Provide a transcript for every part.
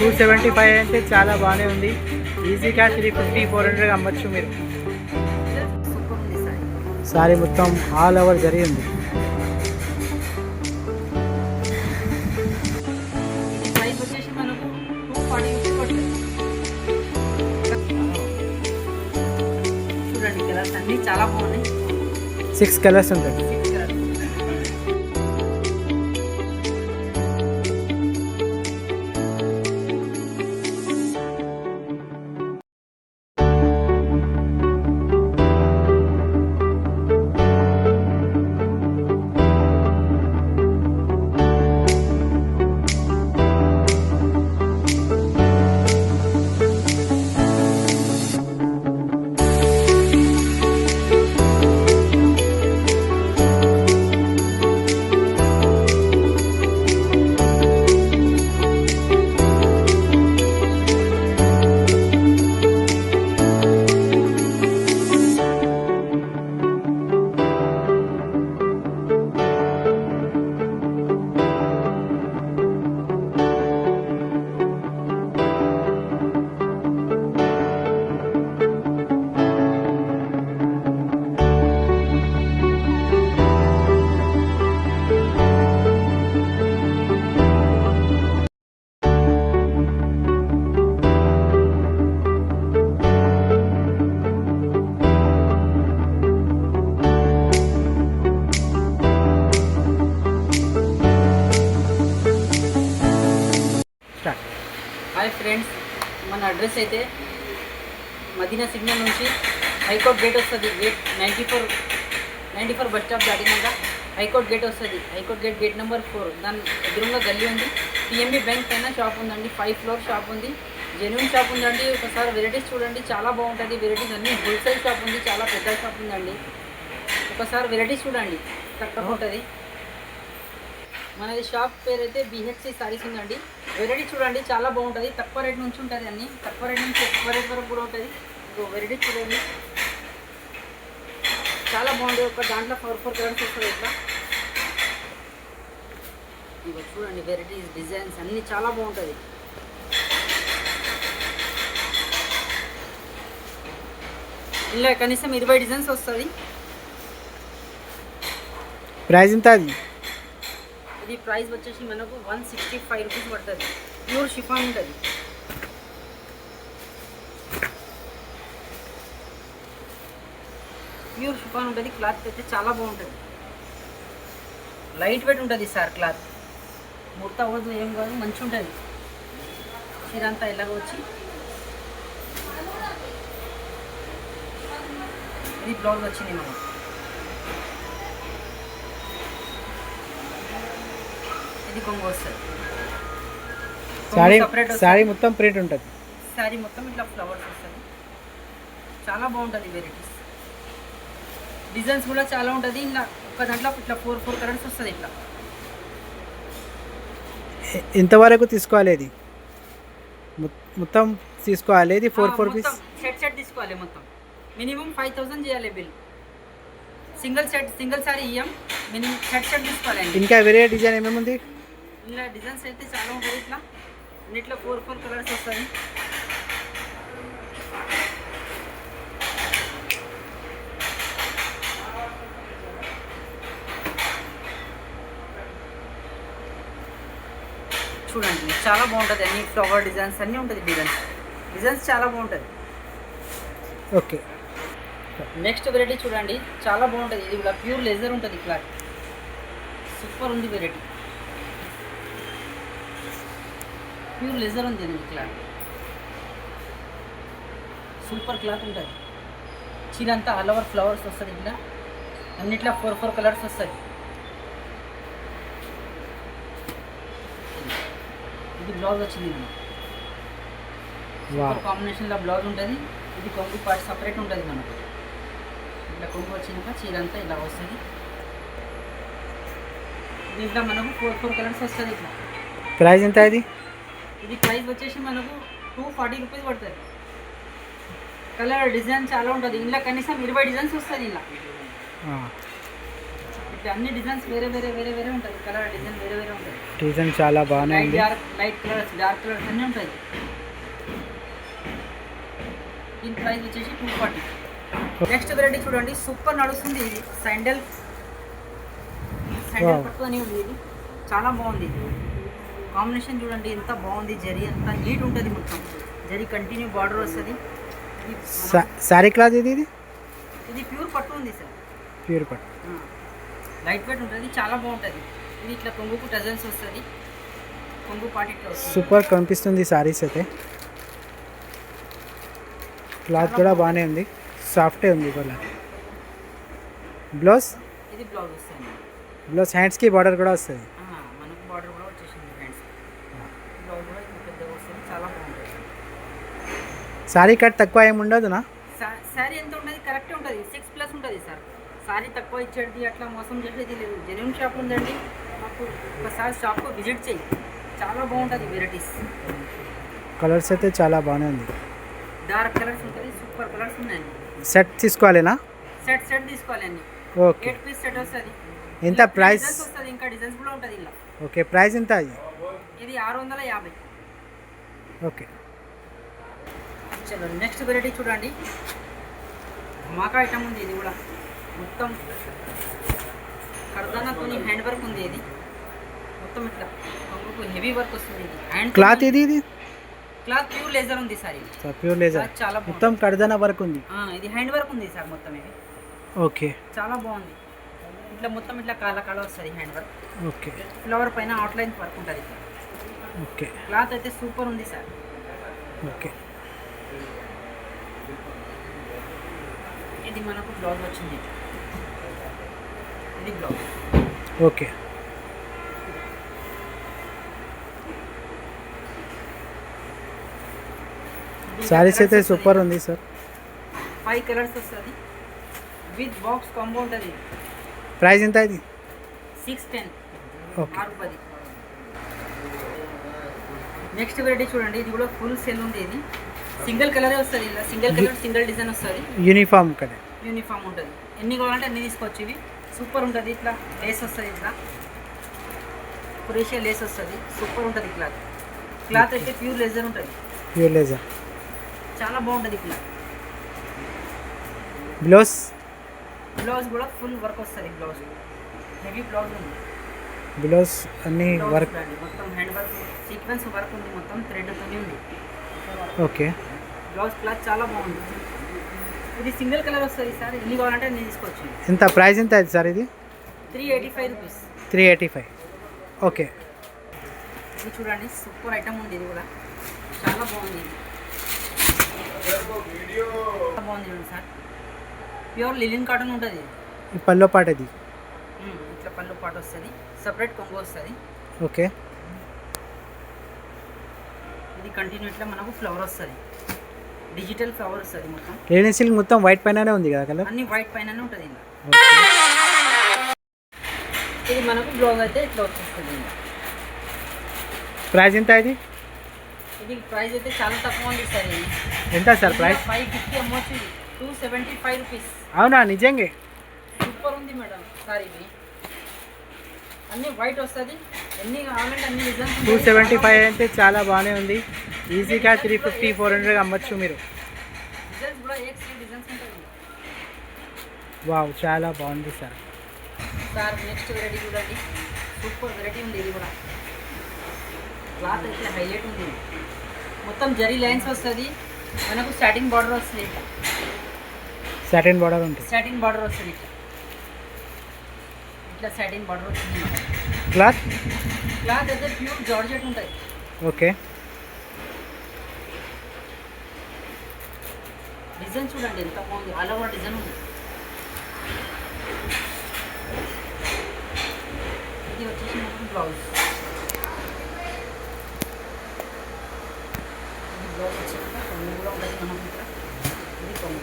275 అంటే చాలా బాగానే ఉంది. ఈజీగా 350 400 అమ్మచ్చు మీరు. సారీ మొత్తం ఆల్ ఓవర్ జరిగింది. చూడండి కలర్స్ అన్ని చాలా బాగున్నాయి. 6 కలర్స్ ఉంటాయి. హాయ్ ఫ్రెండ్స్, మన అడ్రస్ అయితే మదీనా సిగ్నల్ నుంచి హైకోర్ట్ గేట్ వస్తుంది. గేట్ 94 బస్ స్టాప్ దాటినాక హైకోర్ట్ గేట్ వస్తుంది. High court gate number 4. దాని ఎదురుగా గల్లీ ఉంది. పిఎంబి బ్యాంక్ పైన షాప్ ఉందండి. 5 ఫ్లోర్ షాప్ ఉంది. జెన్యూన్ షాప్ ఉందండి. ఒకసారి వెరైటీస్ చూడండి, చాలా బాగుంటుంది. వెరైటీస్ అన్నీ హోల్సేల్ షాప్ ఉంది, చాలా పెద్ద షాప్ ఉందండి. ఒకసారి వెరైటీస్ చూడండి, తక్కువ ఉంటుంది. మనది షాప్ పేరు అయితే బిహెచ్సి సారీస్ ఉందండి. వెరైటీ చూడండి, చాలా బాగుంటుంది. తక్కువ రేట్ నుంచి ఉంటుంది, అన్నీ తక్కువ రేట్ నుంచి ఎక్కువ రేట్ వరకు కూడా ఉంటుంది. వెరైటీ చూడండి, చాలా బాగుంటుంది. ఒక దాంట్లో 4 కలర్స్ వస్తుంది. ఇట్లా ఇక చూడండి, వెరైటీస్ డిజైన్స్ అన్నీ చాలా బాగుంటుంది. ఇలా కనీసం 20 డిజైన్స్ వస్తుంది. ప్రైస్ ఎంత? అది ఇది ప్రైస్ వచ్చేసి మనకు 165 రూపీస్ పడుతుంది. ప్యూర్ షిఫాన్ ఉంటుంది. ప్యూర్ షిఫాన్ ఉంటుంది. క్లాత్ అయితే చాలా బాగుంటుంది. లైట్ వెయిట్ ఉంటుంది సార్. క్లాత్ ముడత అవ్వదు, ఏం కాదు, మంచిగా ఉంటుంది. చీరంతా ఇలాగ వచ్చి ఇది బ్లౌజ్ వచ్చింది మనకు. ఇది కొంగు వస్తుంది. సారీ మొత్తం ప్రింట్ ఉంటుంది. సారీ మొత్తం ఇట్లా ఫ్లవర్స్ వస్తుంది. చాలా బాగుంటుంది. వెరైటీస్ డిజైన్స్ కూడా చాలా ఉంటుంది. ఇలా ఒక దాంట్లో ఇట్లా 4 కలర్స్ వస్తుంది. ఇట్లా ఎంతవరకు తీసుకోవాలి? ఇది మొత్తం తీసుకోవాలి. ఇది 4 పీస్ సెట్ తీసుకోవాలి. మొత్తం మినిమం 5000 చేయాలి బిల్. సింగిల్ సారీ ఇయ్యం, మినిమం సెట్ తీసుకోవాలి. ఇంకా వేరే డిజైన్ ఏమేమి ఉంది? ఇలా డిజైన్స్ అయితే చాలా ఉంటుంది. ఇట్లా అన్నిట్లో 4 కలర్స్ వస్తుంది. చూడండి, చాలా బాగుంటుంది. అన్ని ఫ్లవర్ డిజైన్స్ అన్నీ ఉంటుంది. డిజైన్స్ చాలా బాగుంటుంది. ఓకే, నెక్స్ట్ వెరైటీ చూడండి, చాలా బాగుంటుంది. ఇది కూడా ప్యూర్ లెజర్ ఉంటుంది. క్లాత్ సూపర్ ఉంది. వెరైటీ ప్యూర్ లెజర్ ఉంది. ఇది క్లాత్ సూపర్ క్లాత్ ఉంటుంది. చీర అంతా ఆల్ ఓవర్ ఫ్లవర్స్ వస్తుంది. ఇట్లా అన్నిట్లో 4 కలర్స్ వస్తుంది. ఇది బ్లౌజ్ వచ్చింది. సూపర్ కాంబినేషన్లో బ్లౌజ్ ఉంటుంది. ఇది కొంగు పార్ట్ సపరేట్ ఉంటుంది మనకు. ఇట్లా కొంగు వచ్చినాక చీర అంతా ఇలా వస్తుంది. దీంట్లో మనకు 4 కలర్స్ వస్తుంది. ఇట్లా ప్రైస్ ఎంత? ఇది ప్రైస్ వచ్చేసి మనకు 240 రూపీస్ పడుతుంది. కలర్ డిజైన్ చాలా ఉంటుంది. ఇలా కనీసం 20 డిజైన్స్ వస్తుంది. ఇలా ఇట్లా అన్ని డిజైన్స్ వేరే వేరే వేరే వేరే ఉంటుంది. కలర్ డిజైన్ వేరే వేరే ఉంటుంది. డిజైన్ చాలా బాగానే ఉంది. లైట్ కలర్స్, డార్క్ కలర్స్ అన్నీ ఉంటాయి. దీని ప్రైస్ వచ్చేసి 240. నెక్స్ట్ వెరైటీ చూడండి, సూపర్ నడుస్తుంది. ఇది శాండల్ పట్టు అని ఉంది. ఇది చాలా బాగుంది. కాంబినేషన్ చూడండి ఎంత బాగుంది. జరీ అంత నీట్ ఉంటుంది. మొత్తం జరీ కంటిన్యూ బార్డర్ వస్తుంది. సారీ క్లాత్ ఇది ఇది ప్యూర్ పట్టు ఉంది సార్. ప్యూర్ పట్టు లైట్ వెయిట్ ఉంటుంది. చాలా బాగుంటుంది. ఇది ఇట్లా కొంగుకు టజల్స్ వస్తుంది. కొంగు పాటి ఇట్లా వస్తుంది. సూపర్ కనిపిస్తుంది సారీస్ అయితే. క్లాత్ కూడా బాగానే ఉంది. సాఫ్టే ఉంది కలర్. బ్లౌజ్ ఇది బ్లౌజ్ వస్తుంది. బ్లౌజ్ హ్యాండ్స్కి బార్డర్ కూడా వస్తుంది. మనకు బార్డర్ కూడా వచ్చేసింది. హ్యాండ్స్ బ్లౌజ్ కూడా ఇంత పెద్దగా వస్తుంది. చాలా బాగుంటుంది. సారీ కట్ తక్కువ ఏమి ఉండదునా? శారీ ఎంత ఉంటుంది? కరెక్టే ఉంటుంది. 6+ ఉంటుంది సార్. సారీ తక్కువ ఇచ్చేది అట్లా మోసం చేసేది లేదు. జెన్యూన్ షాప్ ఉందండి. మాకు ఒకసారి షాప్కు విజిట్ చేయి. చాలా బాగుంటుంది వెరైటీస్. కలర్స్ అయితే చాలా బాగానే ఉంది. డార్క్ కలర్స్ ఉంటుంది. సూపర్ కలర్స్ ఉన్నాయండి. సెట్ తీసుకోవాలేనా? సెట్ తీసుకోవాలి అన్ని. ఓకే. 8 పీస్ సెట్ వస్తుంది. ఎంత ప్రైస్ వస్తుంది? ఇంకా డిజైన్స్ కూడా ఉంటుంది ఇలా. ఓకే, ప్రైస్ ఎంత? ఇది 650. ఓకే. చలో నెక్స్ట్ వెరైటీ చూడండి. ధమాకా ఐటమ్ ఉంది. ఇది కూడా మొత్తం కర్దానాతో హ్యాండ్ వర్క్ ఉంది. ఇది మొత్తం ఇట్లా కొంగుకు హెవీ వర్క్ వస్తుంది. ఇది హ్యాండ్ క్లాత్ ఇది క్లాత్ ప్యూర్ లేజర్ ఉంది సార్. ఇది ప్యూర్ లేజర్. చాలా మొత్తం కర్దానా వర్క్ ఉంది. ఇది హ్యాండ్ వర్క్ ఉంది సార్ మొత్తం. ఇది ఓకే. చాలా బాగుంది. ఇట్లా మొత్తం ఇట్లా కాల వస్తుంది హ్యాండ్ వర్క్. ఓకే. ఫ్లవర్ పైన అవుట్లైన్ వర్క్ ఉంటుంది. ఓకే. క్లాత్ అయితే సూపర్ ఉంది సార్. ఓకే. ఇది మనకు బ్లౌజ్ వచ్చింది. ఇది బ్లౌజ్. ఓకే. సారీస్ అయితే సూపర్ ఉంది సార్. 5 కలర్స్ వస్తుంది. విత్ బాక్స్ కాంబో ఉంటుంది. ప్రైస్ ఎంత ఇది? 610. ఓకే. 610. నెక్స్ట్ వెరైటీ చూడండి. ఇది కూడా ఫుల్ సెల్ ఉంది. ఇది సింగిల్ కలరే వస్తుంది. ఇలా సింగిల్ కలర్ సింగిల్ డిజైన్ వస్తుంది. యూనిఫామ్ కదా? యూనిఫామ్ ఉంటుంది. ఎన్ని కావాలంటే అన్ని తీసుకోవచ్చు. ఇవి సూపర్ ఉంటుంది. ఇట్లా లేస్ వస్తుంది. ఇట్లా క్రోషియా లేస్ వస్తుంది. సూపర్ ఉంటుంది. క్లాత్ అయితే ప్యూర్ లేజర్ ఉంటుంది. ప్యూర్ లేజర్ చాలా బాగుంటుంది. క్లాత్. బ్లౌజ్ కూడా ఫుల్ వర్క్ వస్తుంది. బ్లౌజ్ హెవీ బ్లౌజ్ ఉంది. బ్లౌజ్ అన్ని వర్క్ మొత్తం హ్యాండ్ వర్క్ సీక్వెన్స్ వర్క్ ఉంది. మొత్తం థ్రెడ్తో ఉంది. ఓకే. బ్లౌజ్ క్లాత్ చాలా బాగుంది. ఇది సింగిల్ కలర్ వస్తుంది సార్. ఎన్ని కావాలంటే అన్ని తీసుకోవచ్చు. ఎంత ప్రైస్ ఎంత అది సార్? ఇది 385 రూపీస్. 385. ఓకే. ఇది చూడండి సూపర్ ఐటమ్ ఉంది. ఇది కూడా చాలా బాగుంది. బాగుంది చూడండి సార్. ప్యూర్ లిలిన్ కాటన్ ఉంటుంది. ఈ పల్లో పాట ఇది. ఇట్లా పళ్ళు పాట వస్తుంది. సపరేట్ కొంగు వస్తుంది. ఓకే. ఇది కంటిన్యూ ఇట్లా మనకు ఫ్లవర్ వస్తుంది. డిజిటల్ ఫ్లవర్ వస్తుంది. మొత్తం లేడీ సిల్క్ మొత్తం వైట్ పైననే ఉంది కదా కలర్? అన్ని వైట్ పైననే ఉంటుంది. ఇది మనకు బ్లౌజ్ అయితే ఇట్లా వచ్చేస్తుంది. ప్రైస్ ఎంత ఇది? ఇది ప్రైస్ అయితే చాలా తక్కువ ఉంది సార్. ఇది ఎంత సార్ ప్రైస్? 550 అమ్మొచ్చు. 275 రూపీస్. అవునా? నిజంగా సూపర్ ఉంది మేడం సార్. ఇది అన్ని వైట్ వస్తుంది. ఎన్ని కావాలంటే అన్ని డిజైన్స్. 275 అంటే చాలా బాగానే ఉంది. ఈజీగా 350-400 అమ్మచ్చు మీరు. డిజైన్స్ కూడా డిజైన్స్ ఉంటుంది. వావ్, చాలా బాగుంది సార్. నెక్స్ట్ వెరైటీ చూడండి. సూపర్ వెరైటీ ఉంది. ఇది కూడా క్లాత్ అయితే హైలైట్ ఉంది. మొత్తం జరీ లైన్స్ వస్తుంది. మనకు స్టార్టింగ్ బార్డర్ వస్తుంది. సాటిన్ బార్డర్ ఉంటుంది. సాటిన్ బార్డర్ వస్తుంది. ఇట్లా సాటిన్ బార్డర్ వస్తుంది. క్లాత్ అయితే ప్యూర్ జార్జెట్ ఉంటుంది. ఓకే. డిజైన్ చూడండి ఎంత బాగుంది. ఆల్ ఓవర్ డిజైన్ ఉంది. ఇది వచ్చేసి మనకు బ్లౌజ్. ఇది బ్లౌజ్ వచ్చేసి కొంగు కూడా ఉంటుంది. మనకు ఇక్కడ ఇది కొంగు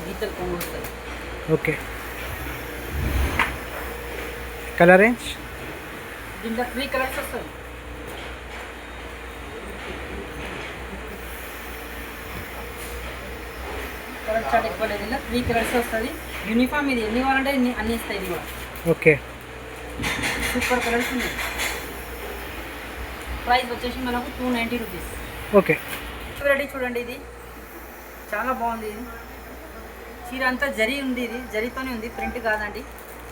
గీతలు కొంగు వస్తుంది. ఓకే. కలర్ రేంజ్ దీంట్లో 3 కలర్స్ వస్తాయి. కలర్ చార్ట్ ఎక్కువ లేదు. ఇలా 3 కలర్స్ వస్తుంది. యూనిఫామ్ ఇది. ఎన్ని కావాలంటే అన్ని ఇస్తాయి. ఇది కూడా ఓకే. సూపర్ కలర్స్ ఉన్నాయి. ప్రైస్ వచ్చేసి మనకు 290 రూపీస్. ఓకే. చూడండి చూడండి, ఇది చాలా బాగుంది. ఇది చీర అంతా జరీ ఉంది, ఇది జరీతోనే ఉంది, ప్రింట్ కాదండి.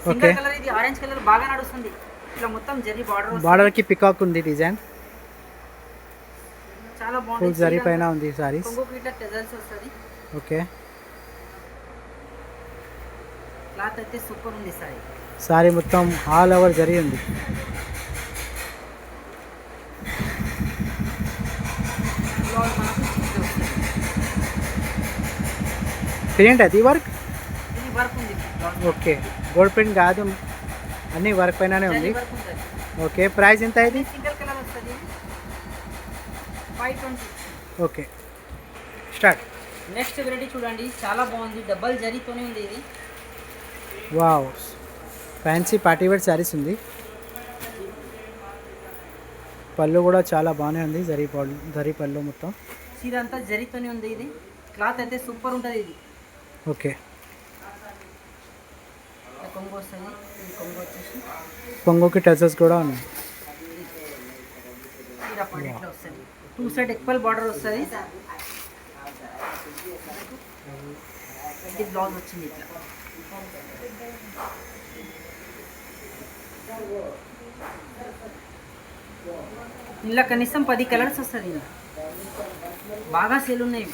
సింగిల్ కలర్, ఇది ఆరెంజ్ కలర్ బాగా నడుస్తుంది. ఇట్లా మొత్తం జరీ బార్డర్ కి పికాక్ ఉంది డిజైన్, చాలా బాగుంది. ఫుల్ జరీ పైన ఉంది సారీస్. కొంగుకి ఇట్లా టెజల్స్ వస్తుంది. ఓకే. క్లాత్ అయితే సూపర్ ఉంది సారీ. సారీ మొత్తం ఆల్ ఓవర్ జరీ ఉంది. ప్రింట్ అది వర్క్, ఇది వర్క్ ఉంది. ఓకే. గోల్డ్ ప్రింట్ కాదు, అన్ని వర్క్ పైననే ఉంది. ఓకే. ప్రైస్ ఎంత ఇది? సింగిల్ కలర్ వస్తుంది, 520. Okay, start. నెక్స్ట్ వెరైటీ చూడండి, చాలా బాగుంది. డబల్ జరీతోనే ఉంది ఇది. Wow, fancy party wear saris ఉంది. పళ్ళు కూడా చాలా బాగానే ఉంది, జరీ పళ్ళు మొత్తం. చీర అంతా జరీతోనే ఉంది. ఇది క్లాత్ అయితే సూపర్ ఉంటుంది. ఇది ఓకే. కొంగు వస్తుంది. ఇది కొంగు వచ్చేసి కొంగుకి టచెస్ కూడా ఉన్నాయి. చీర పాయింట్లో వస్తుంది. 2 సైడ్ ఈక్వల్ బార్డర్ వస్తుంది. ఇది బ్లౌజ్ వచ్చింది ఇట్లా. ఇలా కనీసం 10 కలర్స్ వస్తుంది. ఇలా బాగా సేల్ ఉన్నాయి.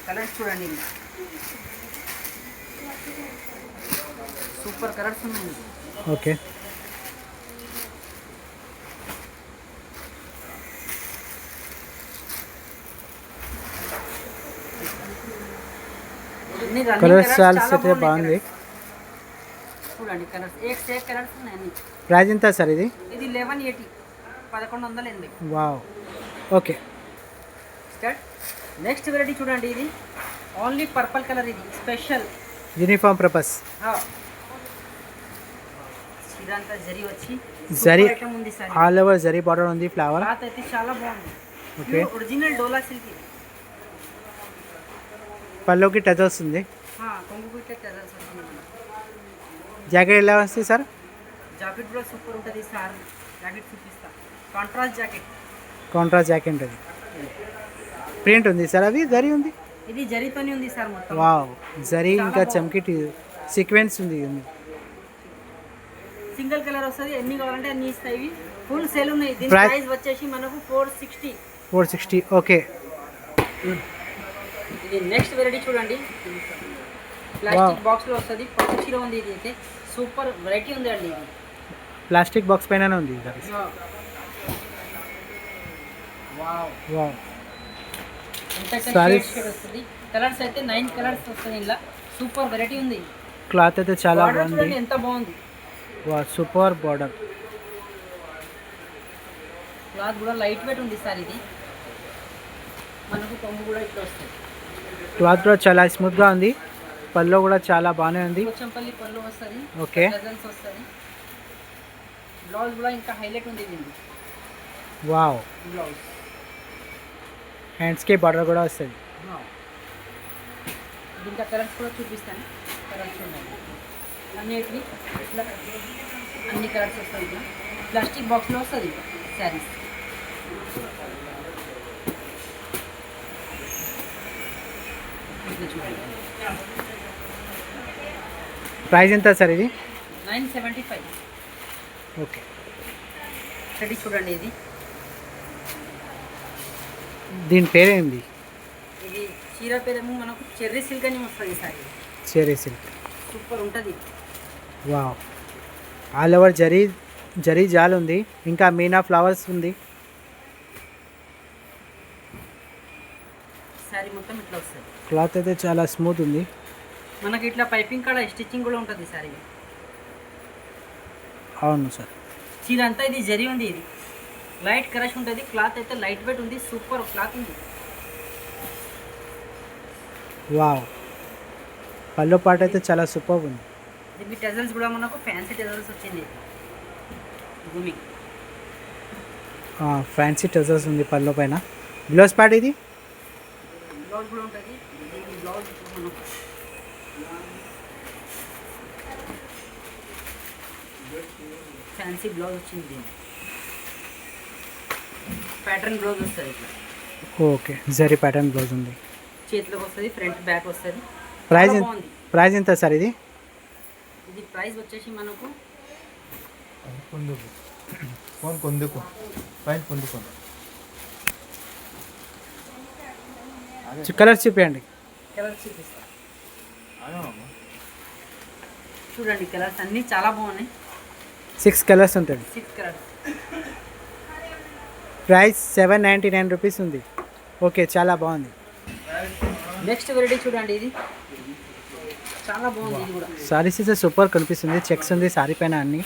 కలర్స్ చూడండి, ఇలా సూపర్ కలర్స్ ఉన్నాయి. ఓకే. కలర్స్ చాలా అయితే బాగుంది. చూడండి కలర్స్, ఏక్ కలర్స్ ఉన్నాయి అన్ని. ప్రైస్ ఎంత సార్ ఇది? ఇది 1180, 1180. Wow, okay. Start. Next variety చూడండి, ఇది ఓన్లీ పర్పుల్ కలర్. ఇది స్పెషల్ యూనిఫామ్ పర్పస్. ఇదంతా జరీ వచ్చి జరీ ఐటమ్ ఉంది sir. All over zari border ఉంది. ఫ్లవర్ క్లాత్ అయితే చాలా బాగుంది. ఓకే. ఒరిజినల్ డోలా సిల్క్. పళ్ళుకి టచ్ వస్తుంది. కొంగు కుట్టే టజల్స్ వస్తుంది. జాకెట్ ఎలా వస్తుంది సార్? జాకెట్ కూడా సూపర్ ఉంటుంది సార్. జాకెట్ చూపిస్తా. Contrast jacket. కాంట్రాస్ట్ జాకెట్ అది. ప్రింట్ ఉంది సార్, అది జరీ ఉంది. ఇది జరీతోనే ఉంది సార్ మొత్తం. వావ్, జరీ ఇంకా చమ్కి సీక్వెన్స్ ఉంది. సింగిల్ కలర్ వస్తుంది. ఎన్ని కావాలంటే అన్ని ఇస్తాయి. ఫుల్ సేల్ ఉన్నాయి. దీని ప్రైస్ వచ్చేసి మనకు 460. 460. ఓకే. ఇది నెక్స్ట్ వెరైటీ చూడండి, ప్లాస్టిక్ బాక్స్ లో వస్తుంది. పట్టు చీర ఉంది. ఇది అయితే సూపర్ వెరైటీ ఉంది అండి. ఇది ప్లాస్టిక్ బాక్స్ పైన ఉంది. వావ్ వావ్, ఎంత షేడ్ వస్తుంది. కలర్స్ అయితే 9 కలర్స్ వస్తుంది. ఇలా సూపర్ వెరైటీ ఉంది. క్లాత్ అయితే చాలా బాగుంది. ఎంత బాగుంది. Wow, super border. క్లాత్ కూడా లైట్ వెయిట్ ఉంది సార్. ఇది మనకు కొంగు కూడా ఇట్లా వస్తుంది. క్లాత్ కూడా చాలా స్మూత్గా ఉంది. పళ్ళు కూడా చాలా బాగానే ఉంది. పోచంపల్లి పళ్ళు వస్తుంది. ఓకే. డజన్స్ వస్తుంది. బ్లౌజ్ కూడా ఇంకా హైలైట్ ఉంది దీనికి. వావ్, బ్లౌజ్ హ్యాండ్స్కి బార్డర్ కూడా వస్తుంది. ఇంకా కలర్స్ కూడా చూపిస్తాను. కలర్స్ ఉన్నాయి అన్నిటిని. ఇట్లా అన్ని కలర్స్ వస్తాయి. ఇట్లా ప్లాస్టిక్ బాక్స్లో వస్తుంది శారీస్. ప్రైస్ ఎంత సార్ ఇది? 975. ఓకే. రెడీ చూడండి, ఇది దీని పేరేంది? ఇది చీర పేరేమో మనకు చెర్రీ సిల్క్ అని వస్తుంది సార్. చెర్రీ సిల్క్ సూపర్ ఉంటుంది. వావ్, ఆల్ ఓవర్ జరీ జాల్ ఉంది. ఇంకా మీనా ఫ్లవర్స్ ఉంది. సారీ మొత్తం ఇట్లా వస్తుంది. క్లాత్ అయితే చాలా స్మూత్ ఉంది. మనకి ఇట్లా పైపింగ్ కాడ స్టిచ్చింగ్ కూడా ఉంటుంది సార్. ఇది అవును సార్. చీర అంతా ఇది జరీ ఉంది. ఇది లైట్ క్రష్ ఉంటుంది. క్లాత్ అయితే లైట్ వెయిట్ ఉంది. సూపర్ క్లాత్ ఉంది. వావ్, పళ్ళు పాట అయితే చాలా సూపర్ ఉంది. దీనికి టెజల్స్ కూడా మనకు ఫ్యాన్సీ టెజల్స్ వచ్చింది. భూమి ఫ్యాన్సీ టెజల్స్ ఉంది పళ్ళు పైన. బ్లౌజ్ పార్ట్ ఇది. బ్లౌజ్ కూడా ఉంటుంది. బ్లౌజ్ మనకు ఫ్యాన్సీ బ్లౌజ్ వచ్చింది దీన్ని. ప్యాటర్న్ బ్లౌజ్ వస్తుంది ఇట్లా. ఓకే, జరీ ప్యాటర్న్ బ్లౌజ్ ఉంది. చేతిలోకి వస్తుంది, ఫ్రంట్ బ్యాక్ వస్తుంది. ప్రైస్ బాగుంది. ప్రైస్ ఎంత సార్ ఇది? ఇది ప్రైస్ వచ్చేసి మనకు ఫోన్ కొందుకు పైన పొందుకో. కలర్స్ చూపించండి. కలర్స్ చూపిస్తా చూడండి. కలర్స్ అన్నీ చాలా బాగున్నాయి. 6 కలర్స్ ఉంటుంది. 6 కలర్స్. ప్రైస్ 799 రూపీస్ ఉంది. ఓకే, చాలా బాగుంది. నెక్స్ట్ వెరైటీ చూడండి. ఇది చాలా బాగుంది. ఇది కూడా సారీస్ అయితే సూపర్ కనిపిస్తుంది. చెక్స్ ఉంది సారీ పైన అన్ని.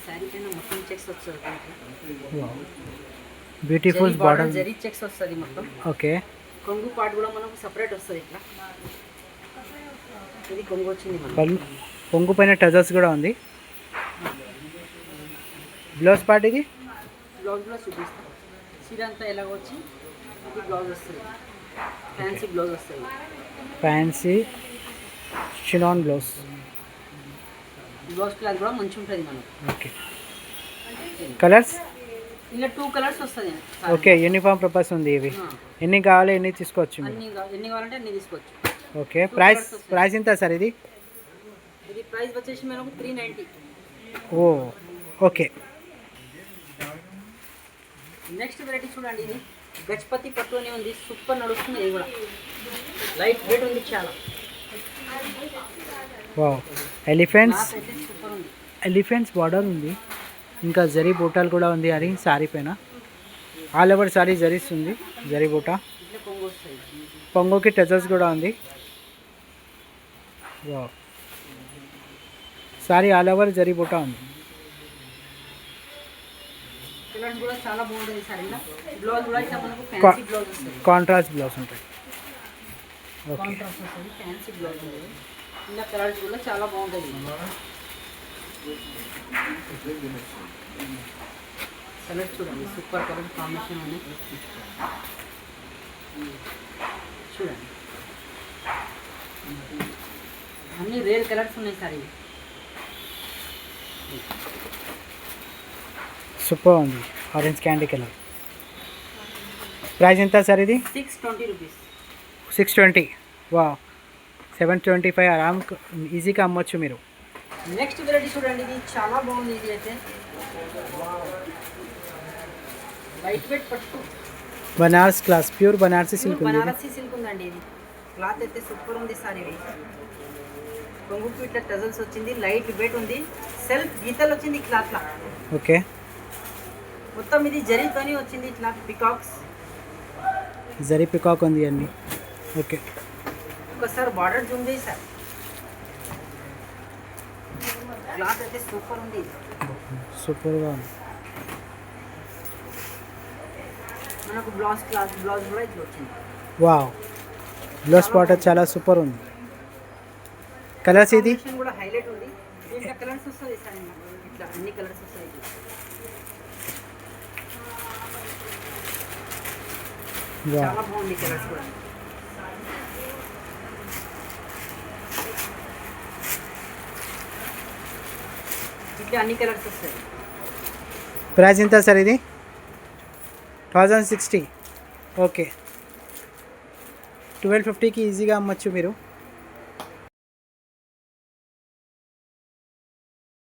శారీ పైన మొత్తం చెక్స్ వస్తుంది. Beautiful border. జరీ చెక్స్ వస్తుంది మొత్తం. ఓకే, కొంగు పార్ట్ కూడా మనకు సపరేట్ వస్తుంది ఇట్లా. ఇది కొంగు వచ్చింది మనకు. కొంగు పైన టజల్స్ కూడా ఉంది. బ్లౌజ్ పార్ట్ ఇది. బ్లౌజ్ కూడా చూపిస్తాం. చీర అంతా ఎలాగ వచ్చి ఇది బ్లౌజ్ వస్తుంది. ఫ్యాన్సీ బ్లౌజ్ వస్తుంది. Fancy షినాన్ blouse. బ్లౌజ్ క్లాత్ కూడా మంచిగా ఉంటుంది మనకు. ఓకే, కలర్స్ ఇలా 2 కలర్స్ వస్తుంది. ఓకే, యూనిఫామ్ పర్పస్ ఉంది. ఇవి ఎన్ని కావాలి ఎన్ని తీసుకోవచ్చు మీరు? ఎన్ని కావాలంటే అన్ని తీసుకోవచ్చు. ఓకే, ప్రైస్ ఎంత సార్ ఇది? ఇది ప్రైస్ వచ్చేసి మనకు 390. ఓ ఓకే. నెక్స్ట్ వెరైటీ చూడండి. ఇది గజపతి పట్టు అని ఉంది. సూపర్ నడుస్తుంది. ఇది కూడా లైట్ వెయిట్ ఉంది చాలా. Wow, elephants. క్లాత్ అయితే సూపర్ ఉంది. ఎలిఫెంట్స్ బార్డర్ ఉంది. ఇంకా జరీ బూటాలు కూడా ఉంది. అది సారీ పైన ఆల్ ఓవర్ సారీ జరీస్ ఉంది. జరీ బూటా, ఇట్లా కొంగు వస్తుంది. పొంగోకి టచర్స్ కూడా ఉంది. Wow, sorry all over zari బూటా ఉంది. కలర్స్ కూడా చాలా బాగుంటుంది. సారీలో బ్లౌజ్ కూడా ఇట్లా మనకు ఫ్యాన్సీ బ్లౌజ్ వస్తుంది. కాంట్రాస్ట్ బ్లౌజ్ ఉంటుంది. ఓకే, కాంట్రాస్ట్ వస్తుంది. ఫ్యాన్సీ బ్లౌజ్ ఉంటుంది. ఇలా కలర్స్ కూడా చాలా బాగుంటుంది. కలర్స్ చూడండి. సూపర్ కలర్ కాంబినేషన్ ఉంది. చూడండి, అన్ని రేర్ కలర్స్ ఉన్నాయి సార్. ఇవి సూపర్ ఉంది. Orange candy colour. ప్రైస్ ఎంత సార్ ఇది? 620 రూపీస్. 620. వా, 725 ఆరామ్ ఈజీగా అమ్మొచ్చు మీరు. నెక్స్ట్ వెరైటీ చూడండి. ఇది చాలా బాగుంది. ఇది అయితే లైట్ వెయిట్ పట్టు. Banaras class, pure Banarasi silk ఉంది. బనారసి సిల్క్ ఉందండి. ఇది క్లాత్ అయితే సూపర్ ఉంది సార్. ఇవి కొంగుకు ఇట్లా టజల్స్ వచ్చింది. లైట్ వెయిట్ ఉంది. సెల్ఫ్ గీతలు వచ్చింది క్లాత్లో. ఓకే, మొత్తం ఇది జరీతోని వచ్చింది. ఇట్లా పికాక్స్, జరీ పికాక్ ఉంది అన్ని. ఓకే, ఒకసారి బార్డర్ జూమ్ చేయి సార్. క్లాత్ అయితే సూపర్ ఉంది. సూపర్గా ఉంది. మనకు బ్లౌజ్ కూడా ఇట్లా వచ్చింది. వావ్, బ్లౌజ్ పాట చాలా సూపర్ ఉంది. కలర్స్ ఇది కాంబినేషన్ కూడా హైలైట్ ఉంది. దీంట్లో కలర్స్ వస్తుంది సార్. ఇట్లా అన్ని కలర్స్ వస్తాయి. వావ్, చాలా బాగుంది కలర్స్ కూడా. ఇట్లా అన్ని కలర్స్ వస్తాయి. ప్రైస్ ఎంత సార్ ఇది? 1060. ఓకే, 1250కి ఈజీగా అమ్మచ్చు మీరు.